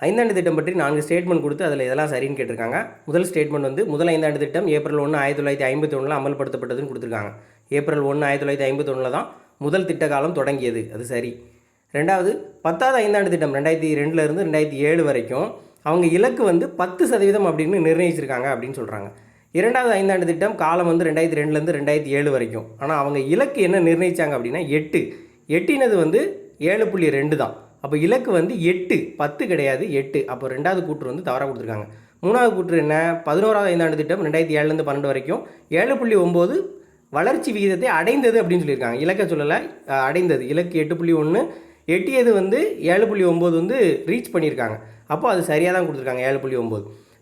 ஐந்தாண்டு திட்டம் பற்றி 4 ஸ்டேட்மெண்ட் கொடுத்து அதில் இதெல்லாம் சரின்னு கேட்டிருக்காங்க. முதல் ஸ்டேட்மெண்ட் வந்து முதல் ஐந்தாண்டு திட்டம் ஏப்ரல் 1 1951 அமல்படுத்தப்பட்டதுன்னு கொடுத்துருக்காங்க. ஏப்ரல் 1 1951 தான் முதல் திட்ட காலம் தொடங்கியது, அது சரி. ரெண்டாவது 10வது ஐந்தாண்டு திட்டம் 2002 2007 வரைக்கும் அவங்க இலக்கு வந்து 10% அப்படின்னு நிர்ணயிச்சிருக்காங்க அப்படின்னு சொல்கிறாங்க. இரண்டாவது ஐந்தாண்டு திட்டம் காலம் வந்து 2002 2007 வரைக்கும். ஆனால் அவங்க இலக்கு என்ன நிர்ணயித்தாங்க அப்படின்னா 8. 8னது வந்து 7.2 தான். அப்போ இலக்கு வந்து 8, 10 கிடையாது 8. அப்போ ரெண்டாவது கூற்று வந்து தவறாக கொடுத்துருக்காங்க. மூணாவது கூற்று என்ன, 11வது ஐந்தாண்டு திட்டம் 2007 12 வரைக்கும் 7.9 வளர்ச்சி விகிதத்தை அடைந்தது அப்படின்னு சொல்லியிருக்காங்க. இலக்கை சொல்லலை, அடைந்தது. இலக்கு 8.1, எட்டியது வந்து 7.9 வந்து ரீச் பண்ணியிருக்காங்க. அப்போ அது சரியாக தான் கொடுத்துருக்காங்க 7.9.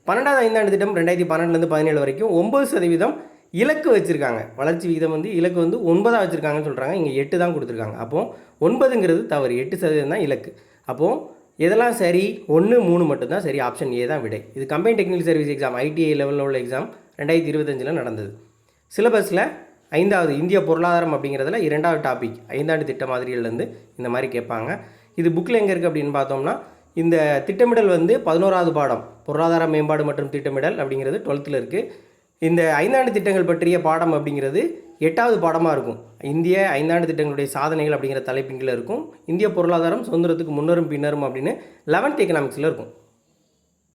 12வது ஐந்தாண்டு திட்டம் 2012 17 வரைக்கும் 9% இலக்கு வச்சுருக்காங்க. வளர்ச்சி விகிதம் வந்து இலக்கு வந்து 9 வச்சுருக்காங்கன்னு சொல்கிறாங்க. இங்கே 8 தான் கொடுத்துருக்காங்க. அப்போது 9ங்கிறது தவறு, 8% தான் இலக்கு. அப்போது எதெல்லாம் சரி, 1 3 மட்டும்தான் சரி. ஆப்ஷன் ஏ தான் விடை. இது combine technical service exam ITI லெவலில் உள்ள எக்ஸாம் 2025 நடந்தது. சிலபஸில் 5வது இந்திய பொருளாதாரம் அப்படிங்கிறதுல 2வது டாபிக் ஐந்தாண்டு திட்ட மாதிரியிலேருந்து இந்த மாதிரி கேட்பாங்க. இது புக்கில் எங்கே இருக்குது அப்படின்னு பார்த்தோம்னா, இந்த திட்டமிடல் வந்து 11வது பாடம் பொருளாதார மேம்பாடு மற்றும் திட்டமிடல் அப்படிங்கிறது 12th இருக்குது. இந்த ஐந்தாண்டு திட்டங்கள் பற்றிய பாடம் அப்படிங்கிறது 8வது பாடமாக இருக்கும். இந்திய ஐந்தாண்டு திட்டங்களுடைய சாதனைகள் அப்படிங்கிற தலைப்பின் கீழே இருக்கும். இந்திய பொருளாதாரம் சுதந்திரத்துக்கு முன்னரும் பின்னரும் அப்படின்னு 11th எக்கனாமிக்ஸில் இருக்கும்.